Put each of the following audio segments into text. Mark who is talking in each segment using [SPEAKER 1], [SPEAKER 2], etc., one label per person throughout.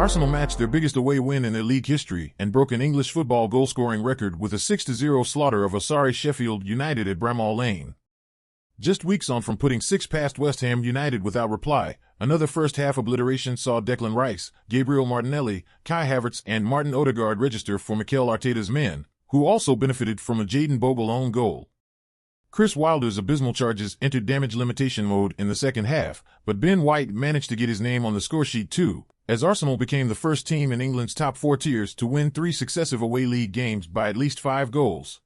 [SPEAKER 1] Arsenal matched their biggest away win in their league history and broke an English football goal-scoring record with a 6-0 slaughter of a sorry Sheffield United at Bramall Lane. Just weeks on from putting 6 past West Ham United without reply, another first-half obliteration saw Declan Rice, Gabriel Martinelli, Kai Havertz and Martin Odegaard register for Mikel Arteta's men, who also benefited from a Jayden Bogle own goal. Chris Wilder's abysmal charges entered damage limitation mode in the second half, but Ben White managed to get his name on the scoresheet too, as Arsenal became the first team in England's top 4 tiers to win 3 successive away league games by at least 5 goals.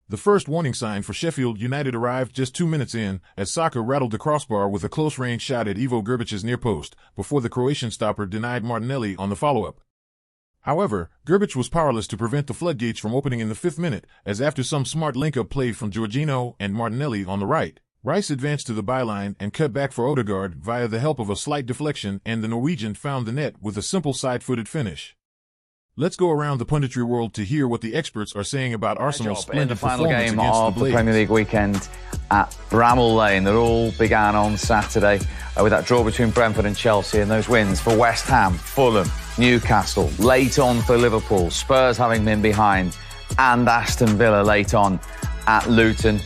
[SPEAKER 1] The first warning sign for Sheffield United arrived just 2 minutes in, as Saka rattled the crossbar with a close-range shot at Ivo Grbić's near post, before the Croatian stopper denied Martinelli on the follow-up. However, Grbić was powerless to prevent the floodgates from opening in the 5th minute, as after some smart link-up play from Jorginho and Martinelli on the right, Rice advanced to the byline and cut back for Odegaard via the help of a slight deflection, and the Norwegian found the net with a simple side-footed finish. Let's go around the punditry world to hear what the experts are saying about Arsenal's splendid performance against the Blades.
[SPEAKER 2] In the final game of the Premier League weekend at Bramall Lane, that all began on Saturday with that draw between Brentford and Chelsea, and those wins for West Ham, Fulham, Newcastle, late on for Liverpool, Spurs having been behind, and Aston Villa late on at Luton.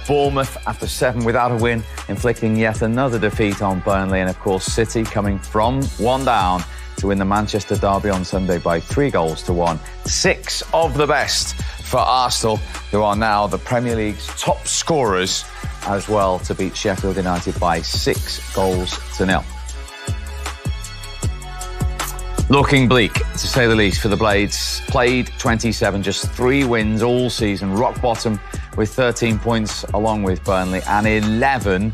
[SPEAKER 2] Bournemouth, after 7 without a win, inflicting yet another defeat on Burnley, and of course City coming from 1 down to win the Manchester derby on Sunday by 3-1. 6 of the best for Arsenal, who are now the Premier League's top scorers as well, to beat Sheffield United by 6-0. Looking bleak, to say the least, for the Blades. Played 27, just 3 wins all season, rock bottom with 13 points along with Burnley, and 11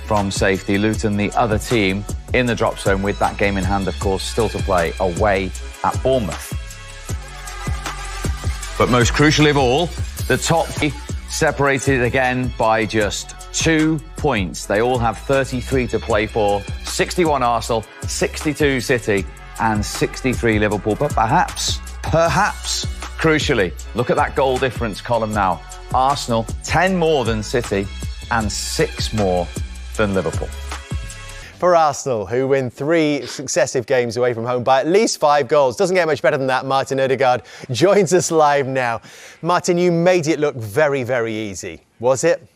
[SPEAKER 2] from safety. Luton, the other team in the drop zone, with that game in hand, of course, still to play away at Bournemouth. But most crucially of all, the top separated again by just 2 points. They all have 33 to play for. 61 Arsenal, 62 City, and 63 Liverpool. But perhaps, crucially, look at that goal difference column now. Arsenal, 10 more than City, and 6 more than Liverpool.
[SPEAKER 3] For Arsenal, who win 3 successive games away from home by at least 5 goals. Doesn't get much better than that. Martin Odegaard joins us live now. Martin, you made it look very, very easy. Was it?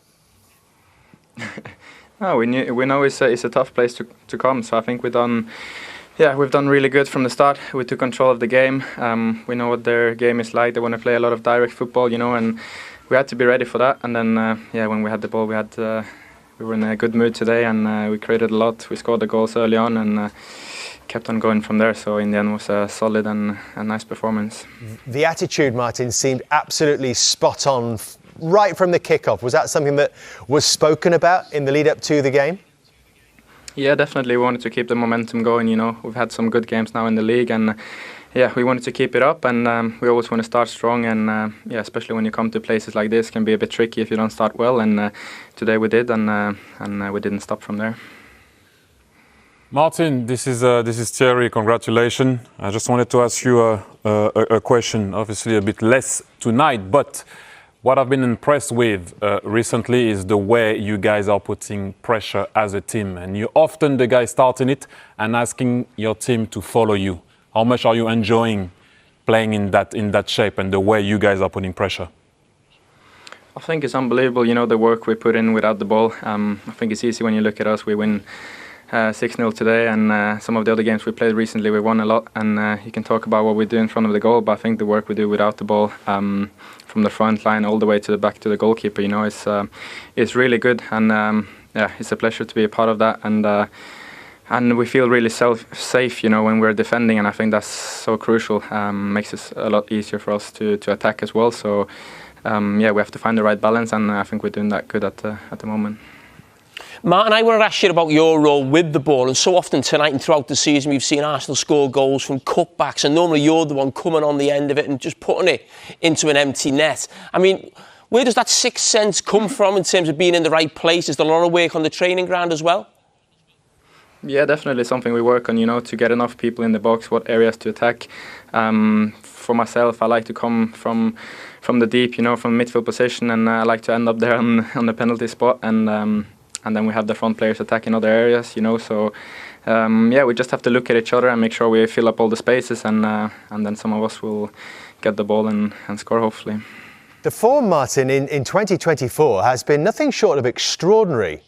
[SPEAKER 4] No, we know it's a tough place to come. So I think we've done really good from the start. We took control of the game. We know what their game is like. They want to play a lot of direct football, and we had to be ready for that. And then, when we had the ball, we were in a good mood today, and we created a lot. We scored the goals early on and kept on going from there. So in the end, it was a solid and a nice performance.
[SPEAKER 3] The attitude, Martin, seemed absolutely spot on right from the kickoff. Was that something that was spoken about in the lead up to the game?
[SPEAKER 4] Yeah, definitely. We wanted to keep the momentum going. We've had some good games now in the league, and we wanted to keep it up, and we always want to start strong, and especially when you come to places like this, it can be a bit tricky if you don't start well, and today we did, and we didn't stop from there.
[SPEAKER 5] Martin, this is Thierry. Congratulations. I just wanted to ask you a question, obviously a bit less tonight, but what I've been impressed with recently is the way you guys are putting pressure as a team, and you're often the guy starting it and asking your team to follow you. How much are you enjoying playing in that shape and the way you guys are putting pressure?
[SPEAKER 4] I think it's unbelievable, the work we put in without the ball. I think it's easy when you look at us. We win 6-0 today, and some of the other games we played recently, we won a lot. And you can talk about what we do in front of the goal, but I think the work we do without the ball, from the front line all the way to the back to the goalkeeper, it's really good. And it's a pleasure to be a part of that. And we feel really safe, when we're defending, and I think that's so crucial. Makes it a lot easier for us to attack as well. So, we have to find the right balance, and I think we're doing that good at the moment.
[SPEAKER 6] Martin, I want to ask you about your role with the ball, and so often tonight and throughout the season we've seen Arsenal score goals from cutbacks, and normally you're the one coming on the end of it and just putting it into an empty net. I mean, where does that sixth sense come from in terms of being in the right place? Is there a lot of work on the training ground as well?
[SPEAKER 4] Yeah, definitely something we work on, to get enough people in the box, what areas to attack. For myself, I like to come from the deep, from midfield position, and I like to end up there on the penalty spot. And then we have the front players attacking other areas, you know. So we just have to look at each other and make sure we fill up all the spaces, and then some of us will get the ball and score, hopefully.
[SPEAKER 3] The form, Martin, in 2024 has been nothing short of extraordinary.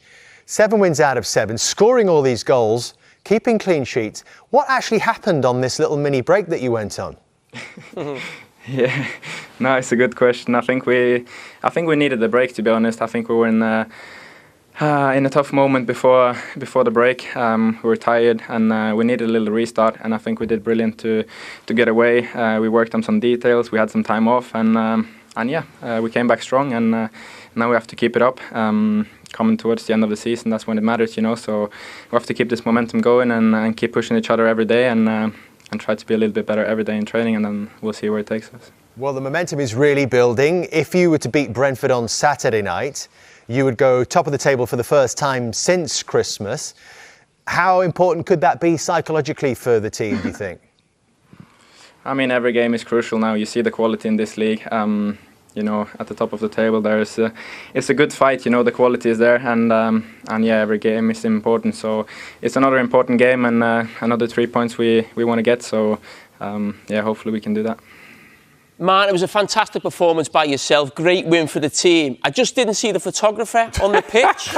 [SPEAKER 3] 7 wins out of 7, scoring all these goals, keeping clean sheets. What actually happened on this little mini break that you went on?
[SPEAKER 4] Yeah, no, it's a good question. I think we needed the break, to be honest. I think we were in a tough moment before the break. We were tired and we needed a little restart. And I think we did brilliant to get away. We worked on some details. We had some time off, and we came back strong. And now we have to keep it up. Coming towards the end of the season, that's when it matters, you know. So we have to keep this momentum going and keep pushing each other every day and try to be a little bit better every day in training, and then we'll see where it takes us.
[SPEAKER 3] Well, the momentum is really building. If you were to beat Brentford on Saturday night, you would go top of the table for the first time since Christmas. How important could that be psychologically for the team, do you think?
[SPEAKER 4] I mean, every game is crucial now. You see the quality in this league. You know, at the top of the table, it's a good fight. You know, the quality is there, and every game is important. So it's another important game, and another 3 points we want to get. So hopefully we can do that.
[SPEAKER 6] Man, it was a fantastic performance by yourself. Great win for the team. I just didn't see the photographer on the pitch.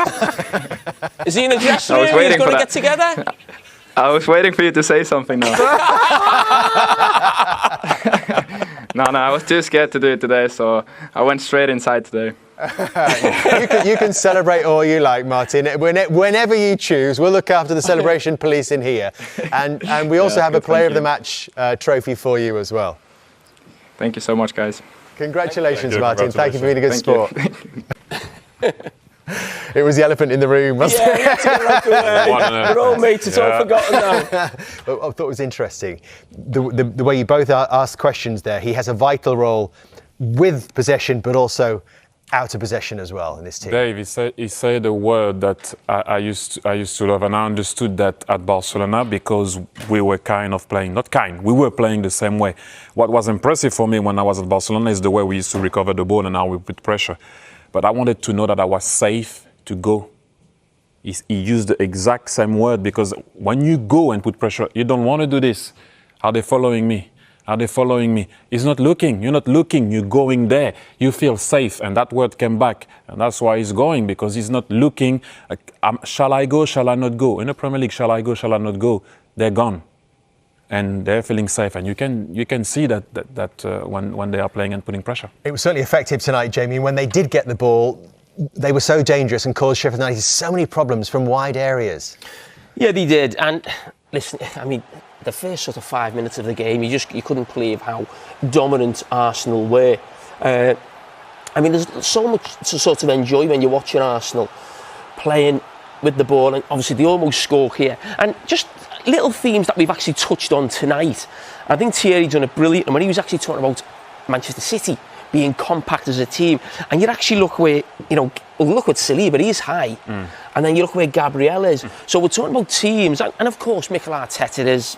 [SPEAKER 6] Is he in the dressing room? He's going to get together.
[SPEAKER 4] I was waiting for you to say something now. No, I was too scared to do it today, so I went straight inside today.
[SPEAKER 3] You can celebrate all you like, Martin. Whenever you choose, we'll look after the celebration police in here. And we also have a Player of the Match trophy for you as well.
[SPEAKER 4] Thank you so much, guys.
[SPEAKER 3] Congratulations, Martin. Thank you for being a good sport. It was the elephant in the room, wasn't it?
[SPEAKER 6] We're all mates, it's all forgotten now.
[SPEAKER 3] I thought it was interesting. The way you both asked questions there. He has a vital role with possession, but also out of possession as well in this team.
[SPEAKER 5] Dave, he said a word that I used to love, and I understood that at Barcelona because we were we were playing the same way. What was impressive for me when I was at Barcelona is the way we used to recover the ball and how we put pressure. But I wanted to know that I was safe to go. He used the exact same word, because when you go and put pressure, you don't want to do this. Are they following me? Are they following me? He's not looking. You're not looking. You're going there. You feel safe. And that word came back. And that's why he's going, because he's not looking. Shall I go? Shall I not go? In the Premier League, shall I go? Shall I not go? They're gone. And they're feeling safe, and you can see that when they are playing and putting pressure.
[SPEAKER 3] It was certainly effective tonight, Jamie. When they did get the ball, they were so dangerous and caused Sheffield United so many problems from wide areas.
[SPEAKER 6] Yeah, they did. And listen, I mean, the first sort of 5 minutes of the game, you couldn't believe how dominant Arsenal were. I mean, there's so much to sort of enjoy when you're watching Arsenal playing with the ball, and obviously they almost score here. And just little themes that we've actually touched on tonight. I think Thierry done it brilliant, and when he was actually talking about Manchester City being compact as a team, and you actually look where, look at Saliba, he's high, and then you look where Gabriel is. So we're talking about teams, and of course Mikel Arteta is,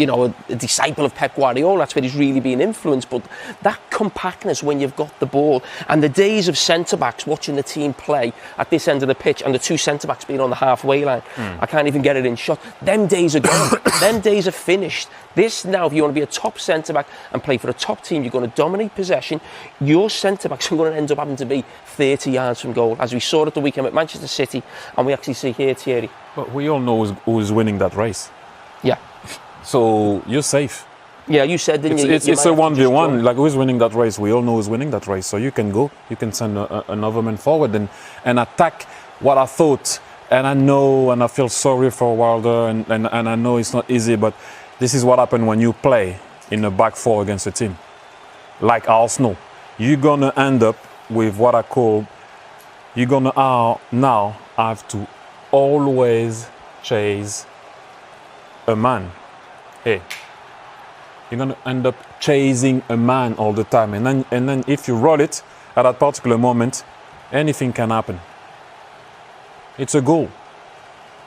[SPEAKER 6] a disciple of Pep Guardiola. That's where he's really been influenced. But that compactness when you've got the ball, and the days of centre-backs watching the team play at this end of the pitch, and the two centre-backs being on the halfway line, I can't even get it in shot. Them days are gone. Them days are finished. This now, if you want to be a top centre-back and play for a top team, you're going to dominate possession. Your centre-backs are going to end up having to be 30 yards from goal, as we saw at the weekend at Manchester City, and we actually see here, Thierry.
[SPEAKER 5] But we all know who's winning that race.
[SPEAKER 6] Yeah.
[SPEAKER 5] So you're safe.
[SPEAKER 6] Yeah, you said, didn't you?
[SPEAKER 5] It's a 1v1. Like, who's winning that race? We all know who's winning that race. So you can go. You can send another man forward and attack what I thought. And I know, and I feel sorry for Wilder, and I know it's not easy, but this is what happens when you play in a back four against a team like Arsenal. You're going to end up with what I call, you're going to now have to always chase a man. Hey, you're going to end up chasing a man all the time. And then if you roll it at that particular moment, anything can happen. It's a goal.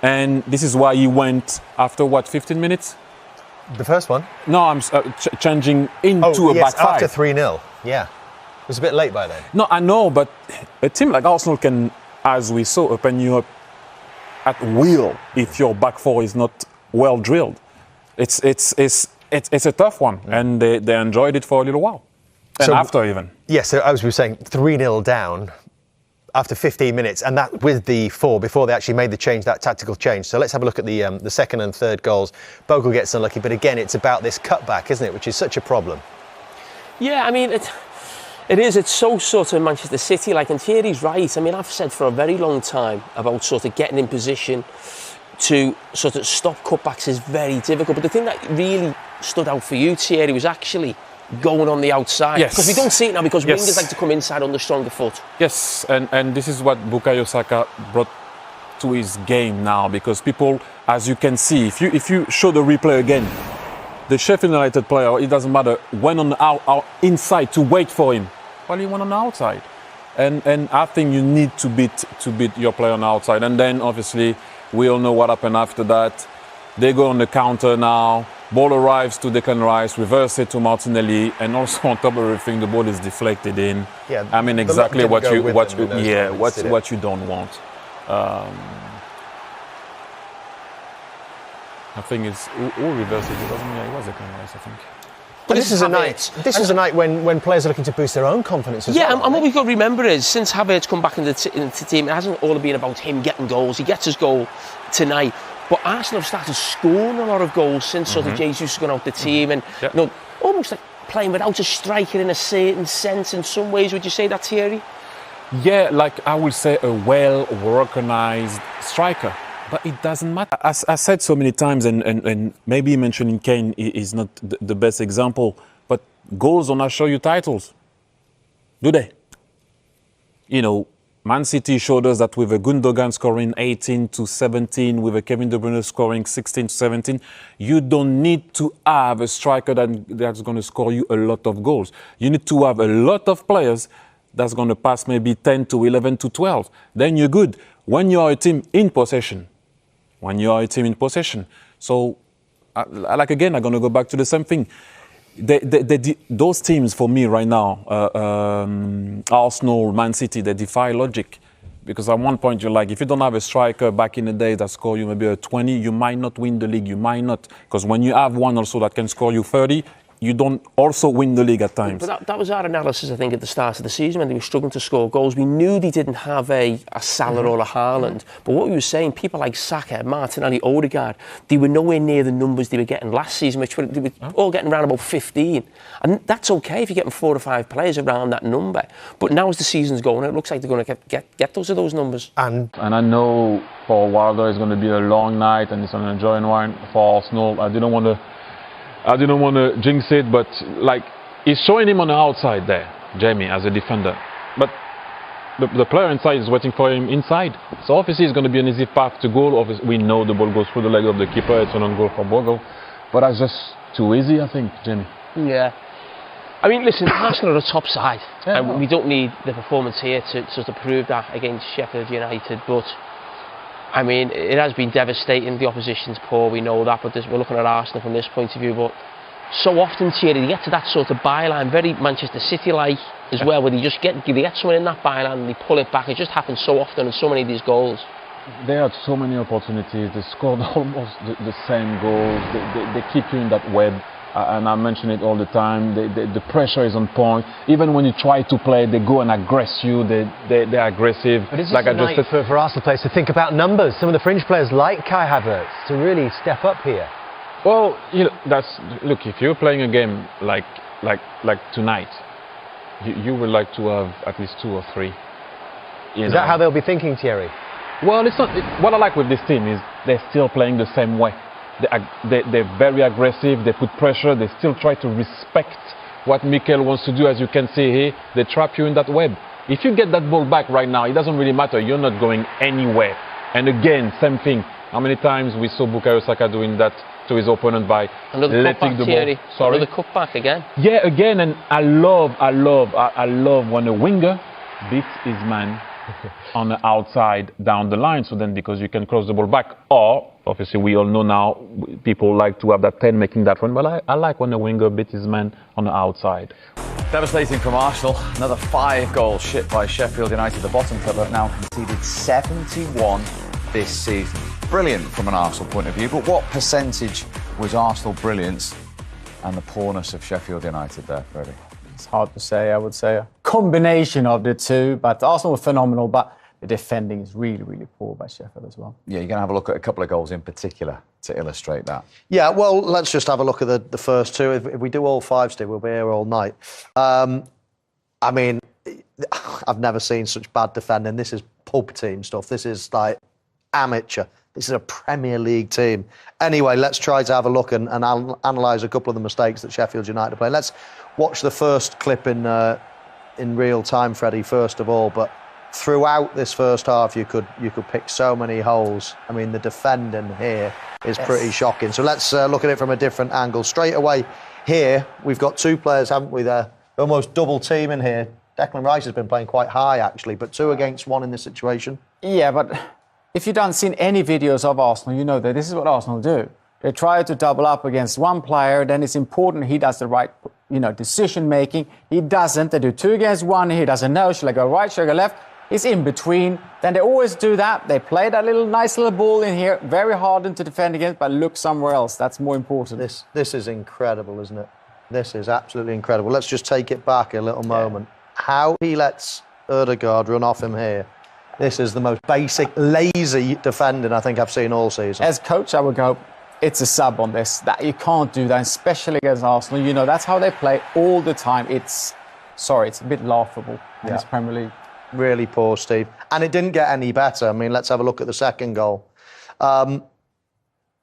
[SPEAKER 5] And this is why he went after, 15 minutes?
[SPEAKER 3] The first one?
[SPEAKER 5] No, I'm changing into a back five.
[SPEAKER 3] After 3-0, yeah. It was a bit late by then.
[SPEAKER 5] No, I know, but a team like Arsenal can, as we saw, open you up at will if your back four is not well drilled. It's a tough one, and they enjoyed it for a little while. And so, after even.
[SPEAKER 3] Yeah, so as we were saying, 3-0 down after 15 minutes, and that with the 4 before they actually made the change, that tactical change. So let's have a look at the second and third goals. Bogle gets unlucky, but again, it's about this cutback, isn't it, which is such a problem.
[SPEAKER 6] Yeah, I mean, it is. It's so sort of Manchester City like, and Thierry's right. I mean, I've said for a very long time about sort of getting in position to sort of stop cutbacks is very difficult. But the thing that really stood out for you, Thierry, was actually going on the outside.
[SPEAKER 5] Yes.
[SPEAKER 6] Because we don't see it now, because
[SPEAKER 5] yes.
[SPEAKER 6] wingers like to come inside on the stronger foot.
[SPEAKER 5] Yes, and this is what Bukayo Saka brought to his game now, because people, as you can see, if you show the replay again, the Sheffield United player, it doesn't matter, went on the inside to wait for him. Well, he went on the outside. And I think you need to beat your player on the outside. And then, obviously, we all know what happened after that. They go on the counter now. Ball arrives to Declan Rice, reverse it to Martinelli, and also on top of everything, the ball is deflected in. Yeah, I mean, exactly what you don't want. I think it's all reverse it. It wasn't. Yeah, it was Declan Rice, I think.
[SPEAKER 3] But this is a night. This is a night when players are looking to boost their own confidence as well.
[SPEAKER 6] Yeah, and what we've got to remember is, since Havertz come back into the team, it hasn't all been about him getting goals. He gets his goal tonight, but Arsenal have started scoring a lot of goals since sort of Jesus has gone out the team, and you know, almost like playing without a striker in a certain sense. In some ways, would you say that, Thierry?
[SPEAKER 5] Yeah, like I would say a well-organized striker. But it doesn't matter. As I said so many times, and maybe mentioning Kane is not the best example, but goals don't show you titles, do they? You know, Man City showed us that with a Gundogan scoring 18 to 17, with a Kevin De Bruyne scoring 16 to 17, you don't need to have a striker that's going to score you a lot of goals. You need to have a lot of players that's going to pass maybe 10 to 11 to 12. Then you're good. When you're a team in possession, So, like again, I'm going to go back to the same thing. Those teams, for me right now, Arsenal, Man City, they defy logic. Because at one point, you're like, if you don't have a striker back in the day that score you maybe a 20, you might not win the league. You might not. Because when you have one also that can score you 30, you don't also win the league at times.
[SPEAKER 6] But that was our analysis, I think, at the start of the season when they were struggling to score goals. We knew they didn't have a Salah or a Haaland. But what we were saying, people like Saka, Martinelli, Odegaard, they were nowhere near the numbers they were getting last season, which they were all getting around about 15. And that's okay if you're getting 4 or 5 players around that number. But now as the season's going, it looks like they're going to get those numbers. And
[SPEAKER 5] I know for Wilder it's going to be a long night and it's an enjoying one for Arsenal. I didn't want to jinx it, but like he's showing him on the outside there, Jamie, as a defender. But the player inside is waiting for him inside. So obviously it's going to be an easy path to goal. Obviously, we know the ball goes through the leg of the keeper. It's an own goal for Bogle. But that's just too easy, I think, Jamie.
[SPEAKER 6] Yeah. I mean, listen, Arsenal are a top side. And we don't need the performance here to sort of prove that against Sheffield United. But I mean, it has been devastating. The opposition's poor, we know that, but we're looking at Arsenal from this point of view. But so often, Thierry, they get to that sort of byline, very Manchester City-like as well, where they get someone in that byline and they pull it back. It just happens so often in so many of these goals.
[SPEAKER 5] They had so many opportunities. They scored almost the same goals. They keep you in that web. And I mention it all the time, the pressure is on point. Even when you try to play, they go and aggress you, they're aggressive.
[SPEAKER 3] But it's like a night for Arsenal players to think about numbers. Some of the fringe players like Kai Havertz to really step up here.
[SPEAKER 5] Well, you know, look, if you're playing a game like tonight, you would like to have at least 2 or 3.
[SPEAKER 3] Is that how they'll be thinking, Thierry?
[SPEAKER 5] Well, it's not. What I like with this team is they're still playing the same way. They're very aggressive, they put pressure, they still try to respect what Mikel wants to do. As you can see here, they trap you in that web. If you get that ball back right now, it doesn't really matter, you're not going anywhere. And again, same thing. How many times we saw Bukayo Saka doing that to his opponent by letting the ball...
[SPEAKER 6] Sorry? Another cutback again.
[SPEAKER 5] Yeah, again, and I love when a winger beats his man on the outside down the line, so then because you can cross the ball back, or obviously we all know now people like to have that 10 making that run, but I like when the winger beats his man on the outside.
[SPEAKER 2] Devastating from Arsenal. Another 5 goals shipped by Sheffield United. The bottom club have now conceded 71 this season. Brilliant from an Arsenal point of view, but what percentage was Arsenal brilliance and the poorness of Sheffield United there, Freddie?
[SPEAKER 7] It's hard to say. I would say a combination of the two, but Arsenal were phenomenal, but the defending is really, really poor by Sheffield as well.
[SPEAKER 2] Yeah, you're going to have a look at a couple of goals in particular to illustrate that.
[SPEAKER 8] Yeah, well, let's just have a look at the first two. If we do all five, Steve, we'll be here all night. I mean, I've never seen such bad defending. This is pub team stuff. This is like amateur. This is a Premier League team. Anyway, let's try to have a look and analyse a couple of the mistakes that Sheffield United play. Let's watch the first clip in real time, Freddie, first of all. But throughout this first half, you could pick so many holes. I mean, the defending here is pretty shocking. So let's look at it from a different angle. Straight away here, we've got two players, haven't we, there? Almost double team in here. Declan Rice has been playing quite high, actually, but 2 against 1 in this situation. Yeah,
[SPEAKER 7] but if you don't seen any videos of Arsenal, you know that this is what Arsenal do. They try to double up against one player, then it's important he does the right, decision making. He doesn't. They do 2 against 1. He doesn't know. Should I go right? Should I go left? He's in between. Then they always do that. They play that nice little ball in here, very hard to defend against, but look somewhere else. That's more important.
[SPEAKER 8] This is incredible, isn't it? This is absolutely incredible. Let's just take it back a little moment. How he lets Odegaard run off him here. This is the most basic, lazy defending I think I've seen all season.
[SPEAKER 7] As coach, I would go, it's a sub on this. That you can't do that, especially against Arsenal. That's how they play all the time. It's a bit laughable in this Premier League.
[SPEAKER 8] Really poor, Steve. And it didn't get any better. I mean, let's have a look at the second goal.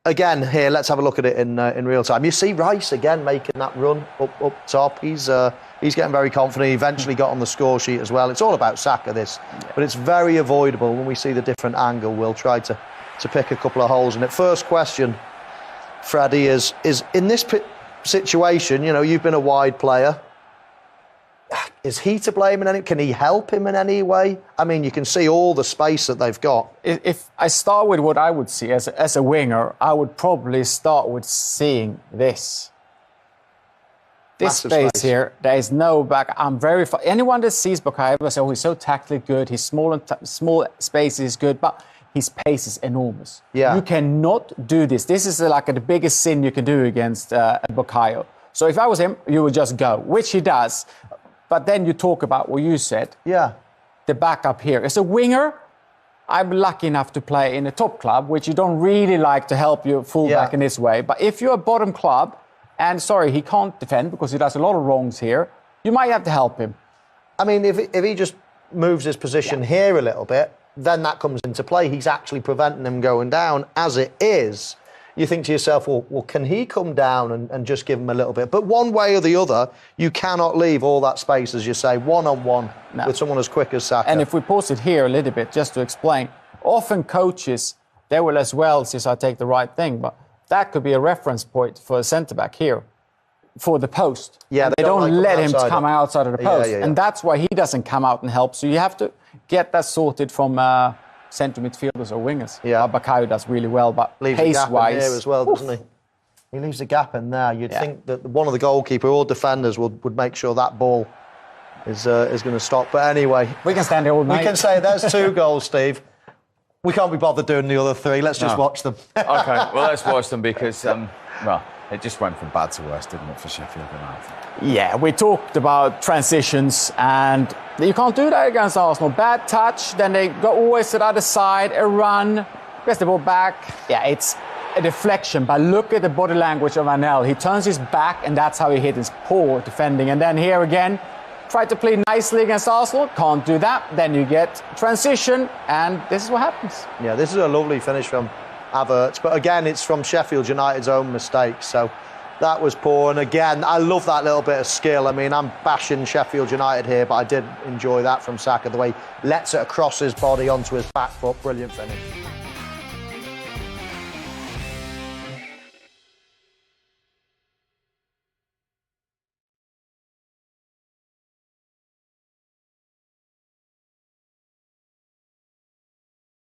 [SPEAKER 8] Again, here, let's have a look at it in real time. You see Rice again making that run up top. He's getting very confident. He eventually got on the score sheet as well. It's all about Saka, this. But it's very avoidable. When we see the different angle, we'll try to pick a couple of holes in it. First question, Freddie, is in this situation, you've been a wide player. Is he to blame in any? Can he help him in any way? I mean, you can see all the space that they've got.
[SPEAKER 7] If I start with what I would see as a winger, I would probably start with seeing this. This space here, there is no back. Anyone that sees Bukayo will say, oh, he's so tactically good. His small space is good, but his pace is enormous.
[SPEAKER 8] Yeah.
[SPEAKER 7] You cannot do this. This is like the biggest sin you can do against Bukayo. So if I was him, you would just go, which he does. But then you talk about what you said.
[SPEAKER 8] Yeah.
[SPEAKER 7] The backup here. As a winger, I'm lucky enough to play in a top club, which you don't really like to help your fullback in this way. But if you're a bottom club, and he can't defend because he does a lot of wrongs here, you might have to help him.
[SPEAKER 8] I mean, if he just moves his position here a little bit, then that comes into play. He's actually preventing him going down. As it is, you think to yourself, well, can he come down and just give him a little bit? But one way or the other, you cannot leave all that space, as you say, one-on-one with someone as quick as Saka.
[SPEAKER 7] And if we pause it here a little bit, just to explain, often coaches, they will as well, since I take the right thing, but that could be a reference point for a centre-back here, for the post.
[SPEAKER 8] Yeah,
[SPEAKER 7] they don't let him come outside of the post.
[SPEAKER 8] Yeah.
[SPEAKER 7] And that's why he doesn't come out and help. So you have to get that sorted from centre midfielders or wingers.
[SPEAKER 8] Yeah.
[SPEAKER 7] Bakayo does really well, but
[SPEAKER 8] leaves
[SPEAKER 7] pace-wise...
[SPEAKER 8] Leaves a gap in here as well, doesn't he? He leaves a gap in there. You'd think that one of the goalkeeper or defenders would make sure that ball is going to stop. But anyway...
[SPEAKER 7] We can stand here all night.
[SPEAKER 8] We can say there's 2 goals, Steve. We can't be bothered doing the other 3. Let's just watch them.
[SPEAKER 2] OK, well, let's watch them because, it just went from bad to worse, didn't it, for Sheffield United?
[SPEAKER 7] Yeah, we talked about transitions, and you can't do that against Arsenal. Bad touch, then they go always to the other side, a run, gets the ball back. Yeah, it's a deflection, but look at the body language of Anel. He turns his back, and that's how he hit his poor defending. And then here again, try to play nicely against Arsenal, can't do that. Then you get transition, and this is what happens.
[SPEAKER 8] Yeah, this is a lovely finish from Havertz, but again, it's from Sheffield United's own mistakes. So that was poor. And again, I love that little bit of skill. I mean, I'm bashing Sheffield United here, but I did enjoy that from Saka, the way he lets it across his body onto his back foot. Brilliant finish.